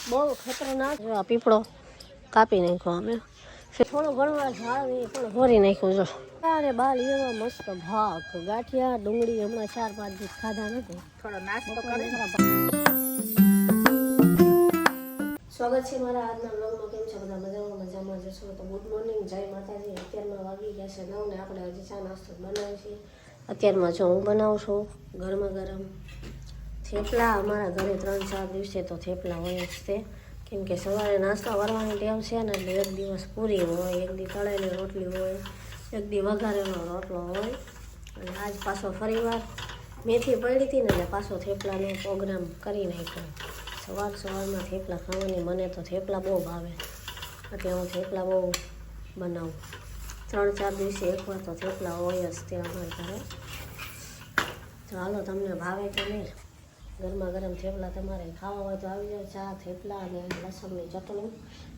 બહુ ખતરનાક પીપળો કાપી નાખ્યો અમે થોડું ઘણું ઝાડ પણ હોરી નાખ્યું જો અરે બાલ એવા મસ્ત ભાગ ગાંઠિયા ડુંગળી હમણાં 4-5 દિવસ ખાધા નથી થોડો નાસ્તો કરે સ્વાગત છે મારા આજના બ્લોગમાં કેમ છો બધા મજામાં જશો તો ગુડ મોર્નિંગ જય માતાજી અત્યારમાં વાગી ગયા છે 9 ને આપણે હજી ચા નાસ્તો બનાવીએ છીએ અત્યારમાં જો હું બનાવું છું ગરમા ગરમ થેપલા અમારા ઘરે 3-4 દિવસે તો થેપલા હોય જ તે કેમ કે સવારે નાસ્તા કરવાની ટેવ છે ને એટલે એક દિવસ પૂરી હોય એક દી તળેલી રોટલી હોય એક દી વઘારેલો રોટલો હોય અને આજ પાછો ફરીવાર મેથી પડી હતી ને એટલે પાછો થેપલાનો પ્રોગ્રામ કરી નાખ્યો સવારમાં થેપલા ખાવાની મને તો થેપલા બહુ ભાવે એટલે હું થેપલા બહુ બનાવું 3-4 દિવસે એકવાર તો થેપલા હોય જ તે અમારે ઘરે ચાલો તમને ભાવે કે નહીં ગરમા ગરમ થેપલા તમારે ખાવા હોય તો આવી જાઓ ચા થેપલા અને લસણની ચટણી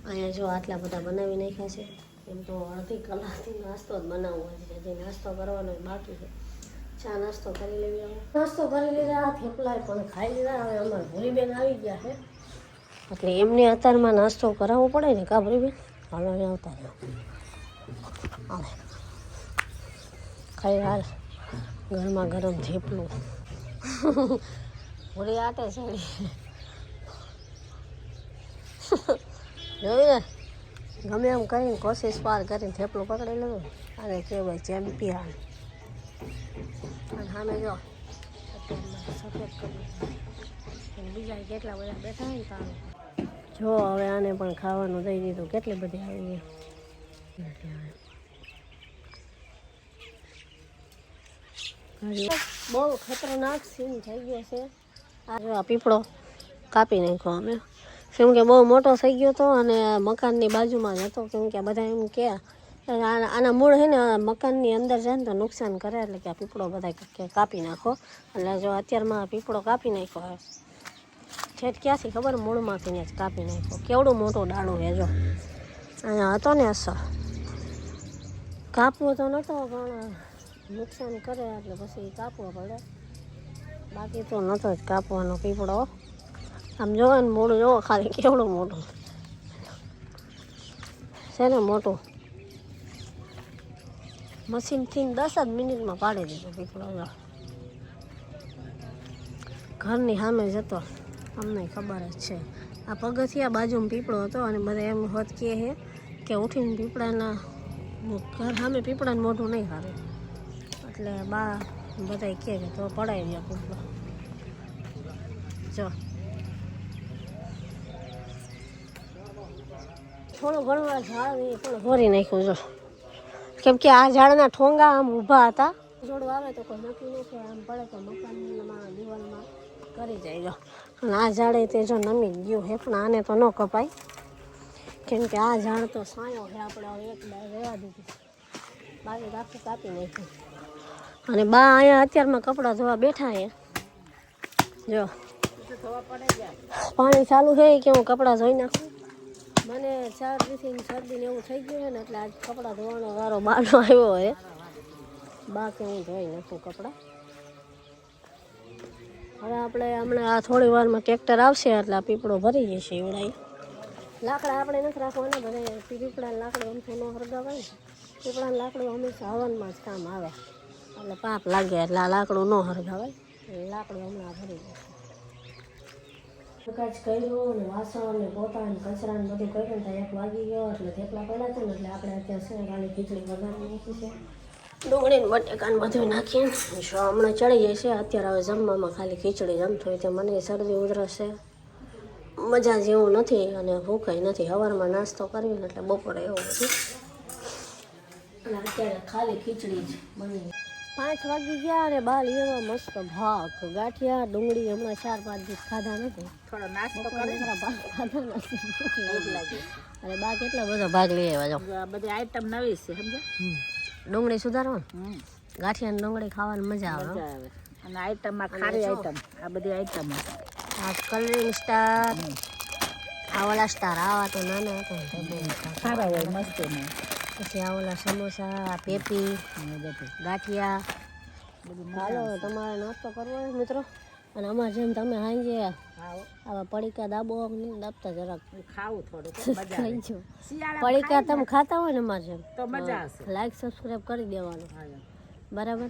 અહીંયા જો આટલા બધા બનાવી નાખ્યા છે એમ તો અડધી કલાકથી નાસ્તો જ બનાવવો છે હજી નાસ્તો કરવાનો બાકી છે ચા નાસ્તો કરી લેવી નાસ્તો કરી લીધા થેપલા પણ ખાઈ લીધા હવે અમારે ભૂરીબેન આવી ગયા છે એટલે એમને અત્યારમાં નાસ્તો કરાવવો પડે ને કા ભૂરીબેન હાલો આવતા રહ્યો આવે ખાઈ હાલ ગરમા ગરમ થેપલું ભૂરી આટે ચડી જોયું ને ગમે એમ કરીને કોશિશ પાર કરીને થેપલું પકડી લીધું અને કહેવાય ચેમ્પિયન અને સામે જો અત્યારમાં સફેદ કલર બીજા કેટલા બધા બેઠા હોય ને તારું જો હવે આને પણ ખાવાનું દઈ દીધું કેટલી બધી આવી બહુ ખતરનાક સીન થઈ ગયો છે આ પીપળો કાપી નાખ્યો અમે કેમ કે બહુ મોટો થઈ ગયો હતો અને મકાનની બાજુમાં જ હતો કેમ કે બધા એમ કે આના મૂળ છે ને મકાનની અંદર જાય ને તો નુકસાન કરે એટલે કે આ પીપળો બધા કાપી નાખો એટલે જો અત્યારમાં પીપળો કાપી નાખ્યો ઠેઠ ક્યાંથી ખબર મૂળમાંથી ને જ કાપી નાખ્યો કેવડું મોટું ડાળું છે જો અહીંયા હતો ને અસર કાપવો તો નહોતો પણ નુકસાન કરે એટલે પછી કાપવો પડે બાકી તો નહોતો જ કાપવાનો પીપળો આમ જોવે ને મોડું જોવો ખાલી કેવડું મોટું છે ને મોટું મશીનથી 10 જ મિનિટમાં પાડી દીધો પીપળો ઘરની સામે જતો અમને ખબર જ છે આ પગથિયા બાજુમાં પીપળો હતો અને બધા એમ હોત કહે છે કે ઉઠીને પીપળાના ઘર સામે પીપળાને મોઢું નહીં હારે એટલે બા બધા કહે કે તો પડાવી દે પીપળો જો થોડું ઘણું આ ઝાડ પણ હોરી નાખ્યું જો કેમ કે આ ઝાડના ઠોંગા આમ ઊભા હતા જોડું આવે તો કોઈ નક્કી નહીં કે આમ પડે તો મકાનમાં દિવાલમાં કરી જાય જો અને આ ઝાડે તે જો નમી ગયું હે પણ આને તો ન કપાય કેમ કે આ ઝાડ તો સાયો છે આપણે એક રહેવા દીધું બાકી આખું કાપી નાખ્યું અને બા અહીંયા અત્યારમાં કપડાં ધોવા બેઠા હે જો પાણી ચાલુ છે કે હું કપડાં ધોઈ નાખું મને 4 દિવસથી શરદીને એવું થઈ ગયું છે ને એટલે આજ કપડાં ધોવાનો વારો બાનો આવ્યો હે બા કે હું ધોઈ નાખું કપડાં હવે આપણે હમણાં આ થોડી વારમાં ટ્રેક્ટર આવશે એટલે આ પીપળો ભરી જશે એવડાઈ લાકડા આપણે નથી રાખવાના ભલે પીપળાના લાકડું અમથું ન હરગાવાય પીપળાના લાકડું હંમેશા હવનમાં જ કામ આવે એટલે પાપ લાગે એટલે આ લાકડું ન હરગાવાય લાકડું હમણાં ભરી જશે કાચ કર્યું ને વાસણ ને પોતા ને કચરા ને બધું કર્યું ત્યાં 1 વાગી ગયો એટલે થેપલા પડ્યા હતા ને એટલે આપણે અત્યારે છે કાલે ખીચડી વઘારી નાખી છે ડુંગળી ને બટેકા ને બધું નાખીને જો હમણાં ચડી જાય છે અત્યારે હવે જમવામાં ખાલી ખીચડી જમતો હોય તો મને શરદી ઉધરસ છે મજા જેવું નથી અને ભૂખાઈ નથી સવારમાં નાસ્તો કર્યો ને એટલે બપોરે એવું બધું અને અત્યારે ખાલી ખીચડી જ બની 5 વાગી ગયા અને બાલ એવા મસ્ત ભાગ ગાંઠિયા ડુંગળી હમણાં 4-5 દિવસ ખાધા નથી થોડો નાસ્તો કરે ખાધા નથી અને બા કેટલા બધા ભાગ લઈ આવ્યા જો બધી આઈટમ નવી છે સમજો ડુંગળી સુધારવા ગાંઠિયા ને ડુંગળી ખાવાની મજા આવે અને આઈટમમાં ખારી આઈટમ આ બધી આઈટમ આ કલરિંગ સ્ટાર આ ઓલા સ્ટાર આવા તો નાના હતા સારા હોય મસ્ત પછી આ ઓલા સમોસા પેપી ગાંઠિયા હાલો તમારે નાસ્તો કરવો હોય મિત્રો અને અમારે જેમ તમે હાંજે હા આવા પડીકા દાબો નહીં દાબતા જરાક ખાવું થોડું મજા ખાઈ જો શિયાળા પડીકા તમે ખાતા હોય ને અમારે જેમ તો મજા આવશે લાઈક સબસ્ક્રાઈબ કરી દેવાનું હા એમ. બરાબર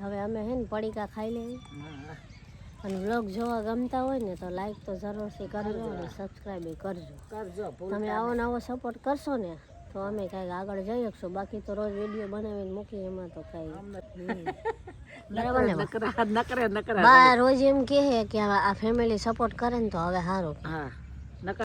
હવે અમે હે ને પડીકા ખાઈ લઈએ હા અને વ્લોગ જોવા ગમતા હોય ને તો લાઈક તો જરૂરથી કરજો અને સબસ્ક્રાઈબ કરજો કરજો તમે આવો નવો સપોર્ટ કરશો ને તો અમે કાંઈક આગળ જઈ શકશું બાકી તો રોજ વિડીયો બનાવીને મૂકી એમાં તો કાંઈ બરાબર ને નકરે બા રોજ એમ કહે કે આ ફેમિલી સપોર્ટ કરે ને તો હવે સારું હા